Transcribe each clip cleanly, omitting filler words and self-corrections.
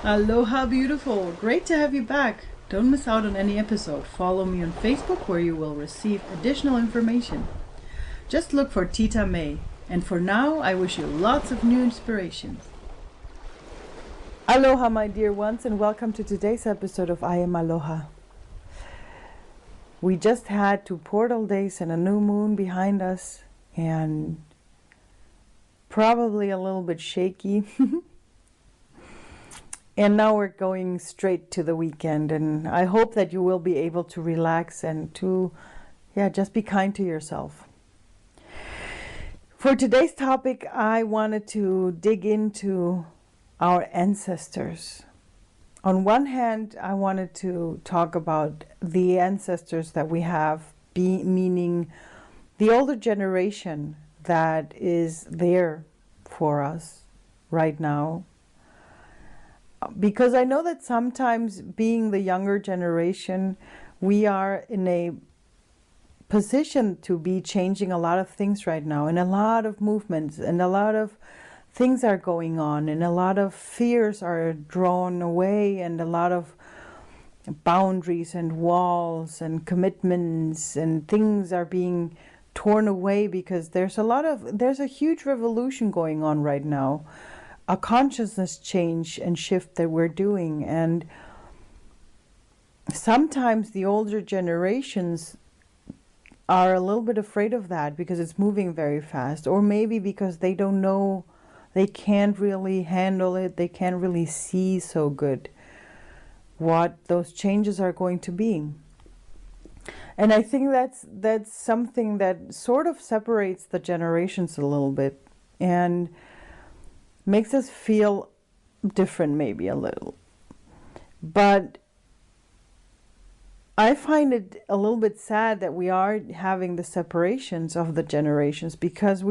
Aloha, beautiful. Great to have you back. Don't miss out on any episode. Follow me on Facebook where you will receive additional information. Just look for Tita May. And for now, I wish you lots of new inspirations. Aloha, my dear ones, and welcome to today's episode of I Am Aloha. We just had 2 portal days and a new moon behind us, and probably a little bit shaky. And now we're going straight to the weekend, and I hope that you will be able to relax and to, just be kind to yourself. For today's topic, I wanted to dig into our ancestors. On one hand, I wanted to talk about the ancestors that we have, meaning the older generation that is there for us right now. Because I know that sometimes being the younger generation, we are in a position to be changing a lot of things right now, and a lot of movements, and a lot of things are going on, and a lot of fears are drawn away, and a lot of boundaries and walls and commitments and things are being torn away, because there's a huge revolution going on right now. A consciousness change and shift that we're doing. And sometimes the older generations are a little bit afraid of that because it's moving very fast, or maybe because they don't know, they can't really handle it, they can't really see so good what those changes are going to be. And I think that's something that sort of separates the generations a little bit and makes us feel different, maybe a little. But I find it a little bit sad that we are having the separations of the generations, because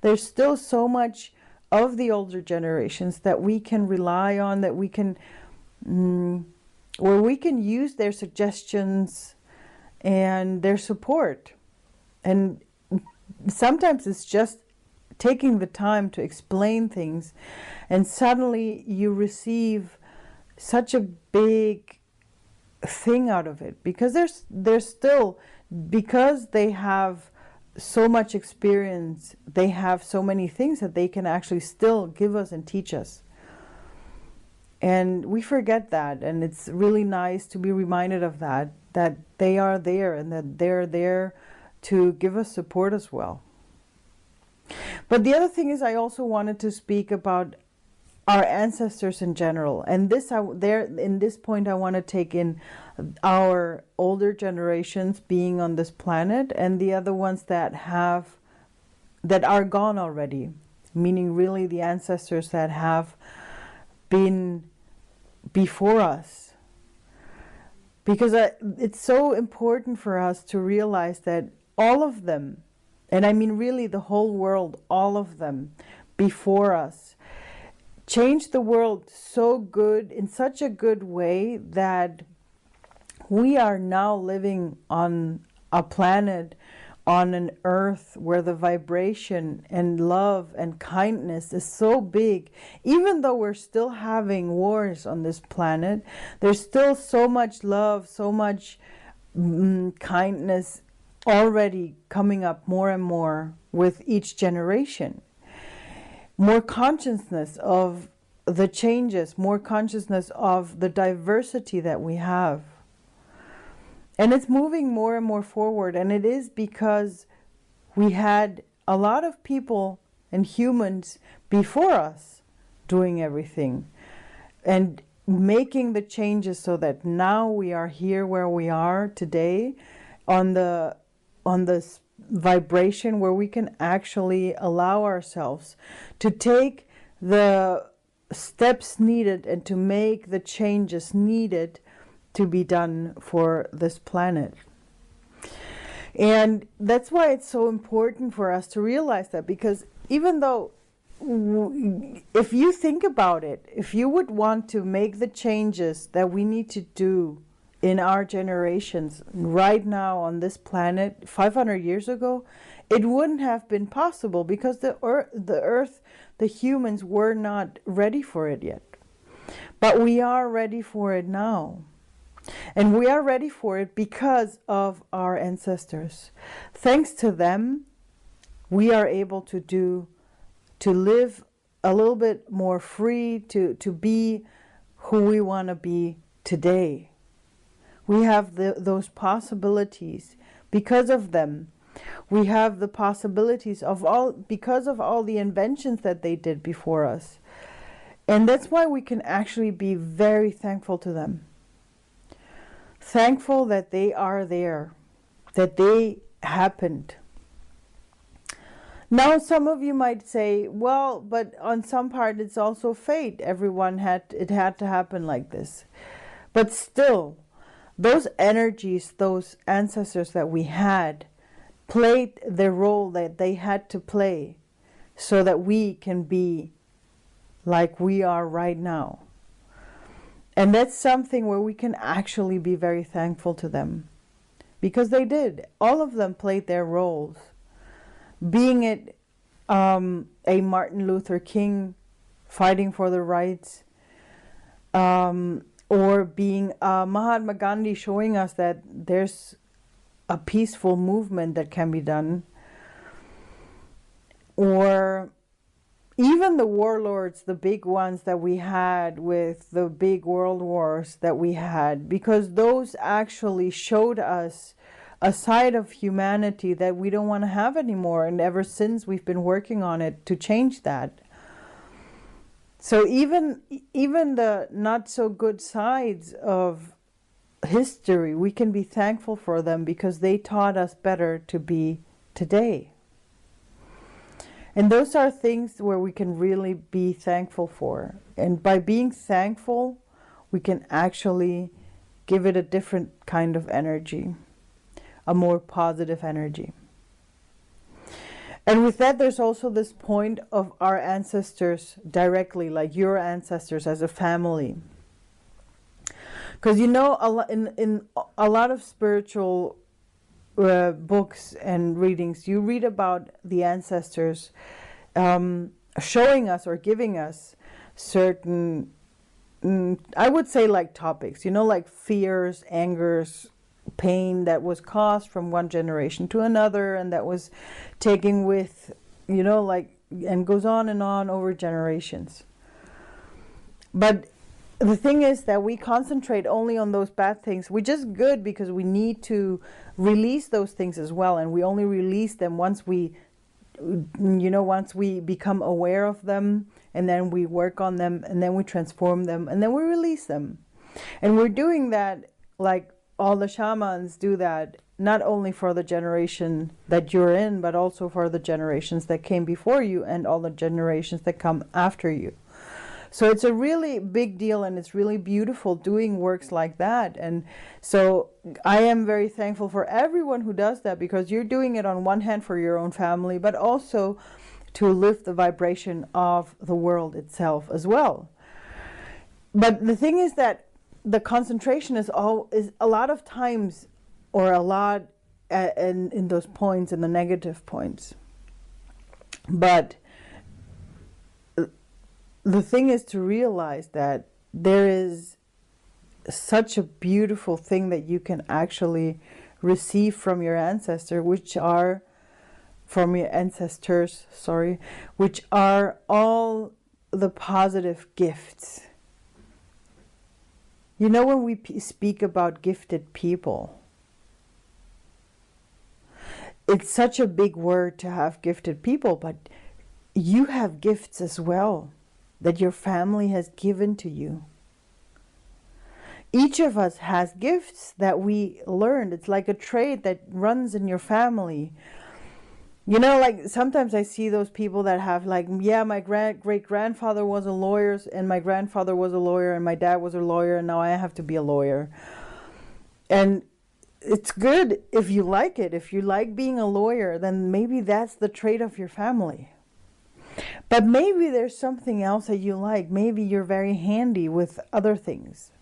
there's still so much of the older generations that we can rely on, that we can, where we can use their suggestions and their support. And sometimes it's just taking the time to explain things, and suddenly you receive such a big thing out of it, because there's still, because they have so much experience, they have so many things that they can actually still give us and teach us. And we forget that, and it's really nice to be reminded of that they are there, and that they're there to give us support as well. But the other thing is, I also wanted to speak about our ancestors in general. And in this point, I want to take in our older generations being on this planet, and the other ones that are gone already, meaning really the ancestors that have been before us. Because it's so important for us to realize that all of them, and I mean really the whole world, all of them before us, changed the world so good, in such a good way, that we are now living on a planet, on an earth where the vibration and love and kindness is so big. Even though we're still having wars on this planet, there's still so much love, so much kindness already coming up more and more with each generation. More consciousness of the changes, more consciousness of the diversity that we have. And it's moving more and more forward, and it is because we had a lot of people and humans before us doing everything and making the changes so that now we are here where we are today on this vibration where we can actually allow ourselves to take the steps needed and to make the changes needed to be done for this planet. And that's why it's so important for us to realize that, because even though, if you think about it, if you would want to make the changes that we need to do in our generations right now on this planet 500 years ago, it wouldn't have been possible because the earth, the humans were not ready for it yet. But we are ready for it now. And we are ready for it because of our ancestors. Thanks to them, we are able to live a little bit more free, to be who we want to be today. We have those possibilities because of them. We have the possibilities because of all the inventions that they did before us. And that's why we can actually be very thankful to them. Thankful that they are there, that they happened. Now, some of you might say, well, but on some part it's also fate. It had to happen like this. But still, those energies, those ancestors that we had, played the role that they had to play so that we can be like we are right now. And that's something where we can actually be very thankful to them. Because they did. All of them played their roles. Being it a Martin Luther King fighting for the rights, or being Mahatma Gandhi showing us that there's a peaceful movement that can be done, or even the warlords, the big ones that we had with the big world wars that we had, because those actually showed us a side of humanity that we don't want to have anymore. And ever since, we've been working on it to change that. So even the not so good sides of history, we can be thankful for them because they taught us better to be today. And those are things where we can really be thankful for. And by being thankful, we can actually give it a different kind of energy, a more positive energy. And with that, there's also this point of our ancestors directly, like your ancestors as a family. Because in a lot of spiritual books and readings, you read about the ancestors showing us or giving us certain, I would say like topics, like fears, angers, pain that was caused from one generation to another, and that was taken with, and goes on and on over generations. But the thing is that we concentrate only on those bad things, which is good because we need to release those things as well. And we only release them once we become aware of them, and then we work on them, and then we transform them, and then we release them. And we're doing that like all the shamans do that, not only for the generation that you're in, but also for the generations that came before you and all the generations that come after you. So it's a really big deal, and it's really beautiful doing works like that. And so I am very thankful for everyone who does that, because you're doing it on one hand for your own family, but also to lift the vibration of the world itself as well. But the thing is that the concentration is a lot of times, or a lot in those points, in the negative points. But the thing is to realize that there is such a beautiful thing that you can actually receive from your ancestors, which are all the positive gifts. When we speak about gifted people, it's such a big word to have gifted people, but you have gifts as well that your family has given to you. Each of us has gifts that we learned. It's like a trait that runs in your family. Like sometimes I see those people that have my great-grandfather was a lawyer, and my grandfather was a lawyer, and my dad was a lawyer, and now I have to be a lawyer. And it's good if you like it. If you like being a lawyer, then maybe that's the trait of your family. But maybe there's something else that you like. Maybe you're very handy with other things.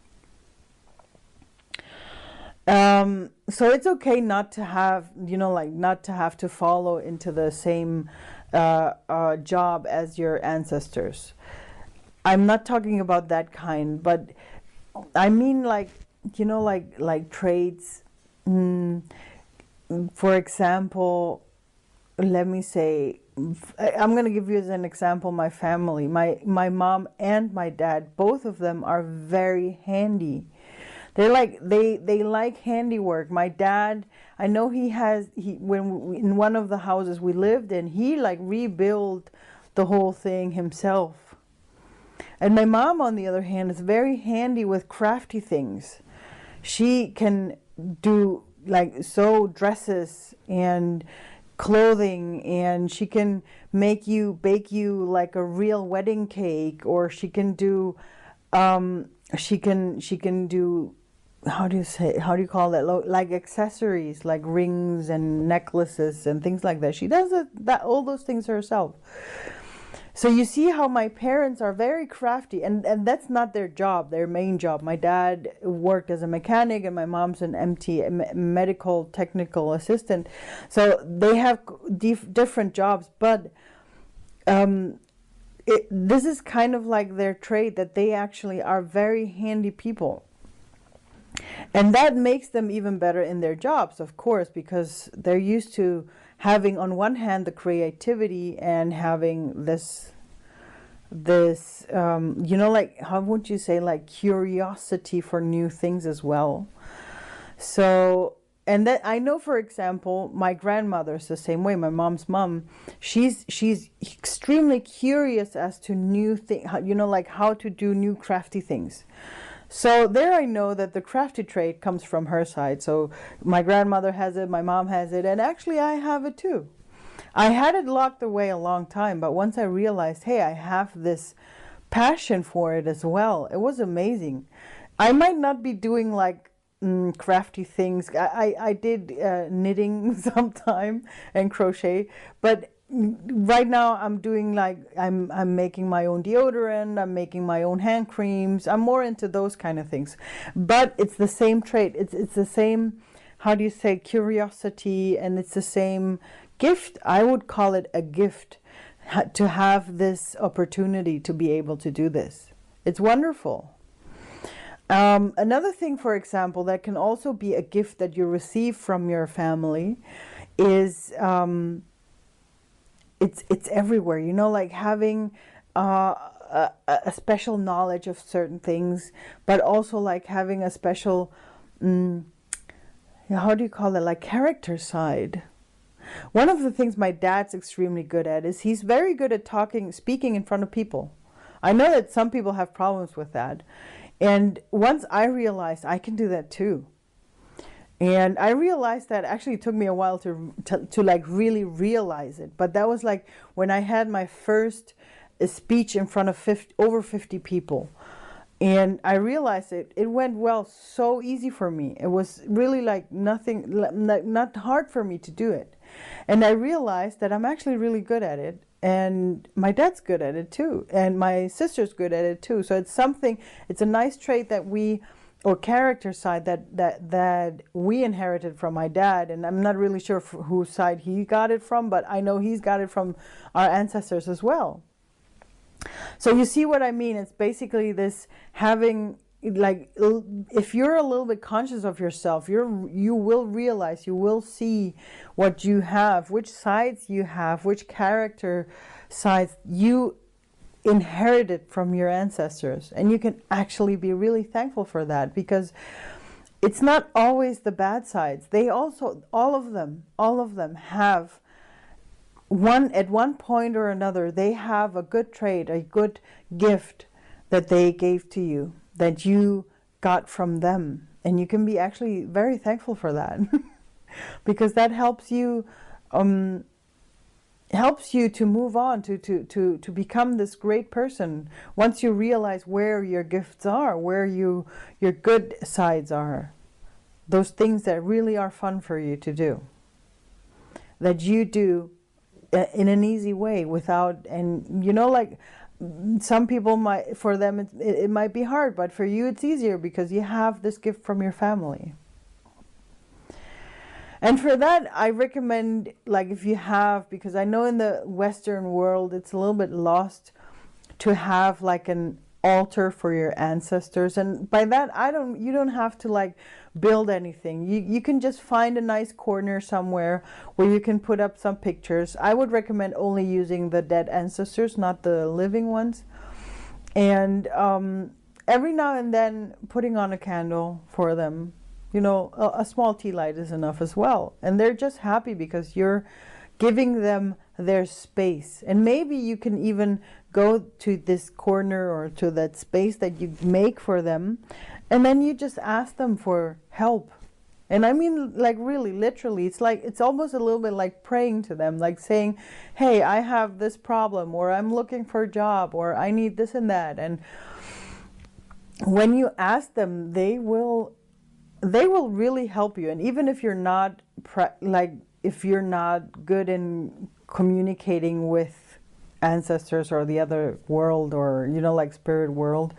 So it's okay not to have, like not to have to follow into the same job as your ancestors. I'm not talking about that kind, but I mean like, like trades. Mm, for example, let me say, I'm going to give you as an example my family. My mom and my dad, both of them are very handy. They like handiwork. My dad, I know in one of the houses we lived in, he like rebuilt the whole thing himself. And my mom, on the other hand, is very handy with crafty things. She can do like sew dresses and clothing, and she can bake you like a real wedding cake, or she can do she can do, how do you call that, like accessories like rings and necklaces and things like that. She does all those things herself. So you see how my parents are very crafty, and that's not their job, their main job. My dad worked as a mechanic, and my mom's an MT, medical technical assistant. So they have different jobs, but this is kind of like their trade, that they actually are very handy people. And that makes them even better in their jobs, of course, because they're used to having, on one hand, the creativity, and having this like, how would you say, like curiosity for new things as well. So, and that I know, for example, my grandmother is the same way. My mom's mom, she's extremely curious as to new things, like how to do new crafty things. So there I know that the crafty trait comes from her side. So my grandmother has it, my mom has it, and actually I have it too. I had it locked away a long time, but once I realized, hey, I have this passion for it as well, it was amazing. I might not be doing like crafty things. I did knitting sometime and crochet, but right now I'm doing like, I'm making my own deodorant, I'm making my own hand creams. I'm more into those kind of things. But it's the same trait. It's the same, how do you say, curiosity, and it's the same gift. I would call it a gift to have this opportunity to be able to do this. It's wonderful. Another thing, for example, that can also be a gift that you receive from your family is it's everywhere, like having a special knowledge of certain things, but also like having a special, how do you call it, like character side. One of the things my dad's extremely good at is he's very good at speaking in front of people. I know that some people have problems with that. And once I realized I can do that too. And I realized that actually it took me a while to like really realize it. But that was like when I had my first speech in front of over 50 people. And I realized it went well, so easy for me. It was really like nothing, not hard for me to do it. And I realized that I'm actually really good at it. And my dad's good at it too. And my sister's good at it too. So it's a nice trait that or character side that we inherited from my dad. And I'm not really sure whose side he got it from, but I know he's got it from our ancestors as well. So you see what I mean? It's basically this having, like, if you're a little bit conscious of yourself, you will realize, you will see what you have, which sides you have, which character sides you inherited from your ancestors. And you can actually be really thankful for that, because it's not always the bad sides. They also, all of them have at one point or another, they have a good trait, a good gift that they gave to you, that you got from them. And you can be actually very thankful for that because that helps you to move on, to become this great person. Once you realize where your gifts are, where your good sides are, those things that really are fun for you to do, that you do in an easy way without, and like some people might, for them it might be hard, but for you it's easier because you have this gift from your family. And for that, I recommend, like, if you have, because I know in the Western world it's a little bit lost, to have like an altar for your ancestors. And by that, you don't have to like build anything. You can just find a nice corner somewhere where you can put up some pictures. I would recommend only using the dead ancestors, not the living ones. And every now and then putting on a candle for them. You know, a small tea light is enough as well. And they're just happy because you're giving them their space. And maybe you can even go to this corner or to that space that you make for them, and then you just ask them for help. And I mean, like, really, literally, it's almost a little bit like praying to them, like saying, hey, I have this problem, or I'm looking for a job, or I need this and that. And when you ask them, they will really help you. And even if you're not if you're not good in communicating with ancestors or the other world, or, you know, like spirit world,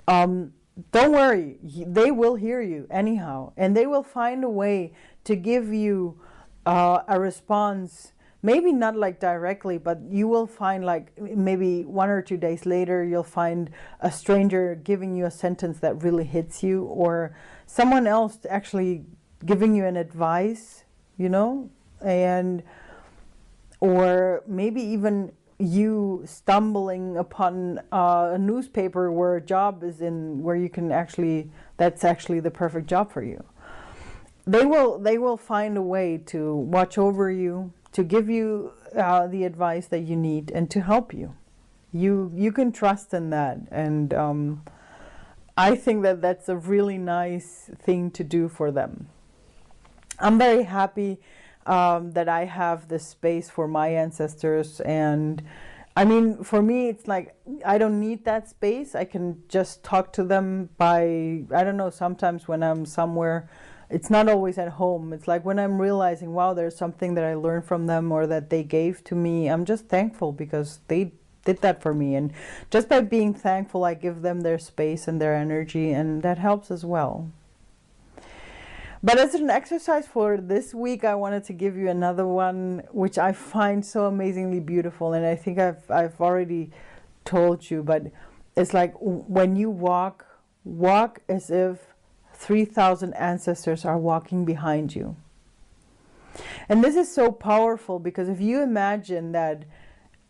don't worry, they will hear you anyhow, and they will find a way to give you a response. Maybe not like directly, but you will find, like, maybe 1 or 2 days later, you'll find a stranger giving you a sentence that really hits you, or someone else actually giving you an advice, you know, and or maybe even you stumbling upon a newspaper where a job is in, where you can that's actually the perfect job for you. They will find a way to watch over you, to give you the advice that you need, and to help you. You can trust in that. And I think that that's a really nice thing to do for them. I'm very happy that I have this space for my ancestors. And I mean, for me, it's like, I don't need that space. I can just talk to them by, I don't know, sometimes when I'm somewhere. It's not always at home. It's like when I'm realizing, wow, there's something that I learned from them or that they gave to me. I'm just thankful because they did that for me. And just by being thankful, I give them their space and their energy, and that helps as well. But as an exercise for this week, I wanted to give you another one, which I find so amazingly beautiful. And I think I've already told you, but it's like when you walk as if 3,000 ancestors are walking behind you. And this is so powerful, because if you imagine that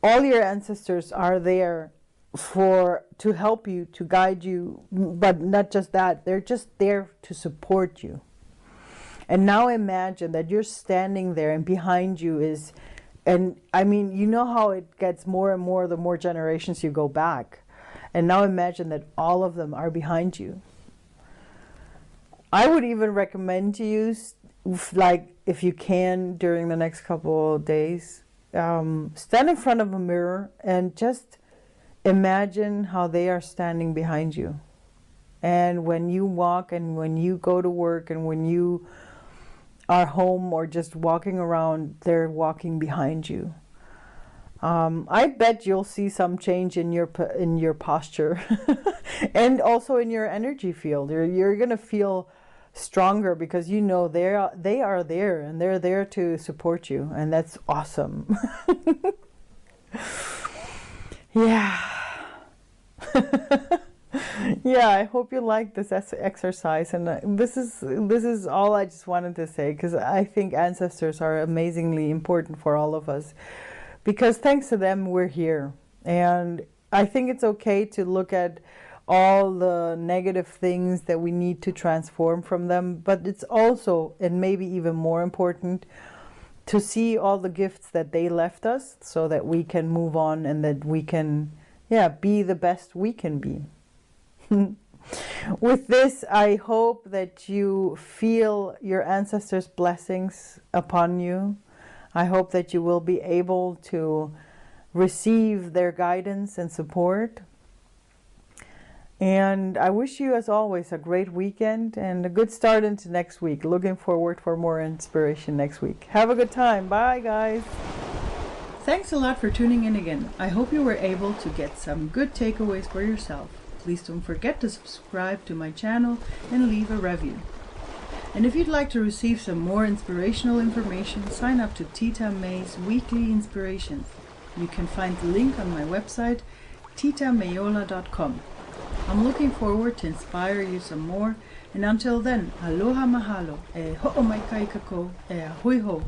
all your ancestors are there to help you, to guide you, but not just that, they're just there to support you. And now imagine that you're standing there, and behind you is, and I mean, you know how it gets more and more the more generations you go back. And now imagine that all of them are behind you. I would even recommend to you, like, if you can, during the next couple of days, stand in front of a mirror and just imagine how they are standing behind you. And when you walk, and when you go to work, and when you are home or just walking around, they're walking behind you. I bet you'll see some change in your posture and also in your energy field. You're gonna feel stronger, because you know they are there, and they're there to support you, and that's awesome. Yeah. Yeah, I hope you like this exercise, and this is all I just wanted to say, because I think ancestors are amazingly important for all of us, because thanks to them we're here. And I think it's okay to look at all the negative things that we need to transform from them, but it's also, and maybe even more important, to see all the gifts that they left us, so that we can move on, and that we can, be the best we can be. With this, I hope that you feel your ancestors' blessings upon you. I hope that you will be able to receive their guidance and support. And I wish you, as always, a great weekend and a good start into next week. Looking forward for more inspiration next week. Have a good time. Bye, guys. Thanks a lot for tuning in again. I hope you were able to get some good takeaways for yourself. Please don't forget to subscribe to my channel and leave a review. And if you'd like to receive some more inspirational information, sign up to Tita May's Weekly Inspirations. You can find the link on my website, titamayola.com. I'm looking forward to inspire you some more, and until then, aloha mahalo, e ho'omaikai kako, e hui ho.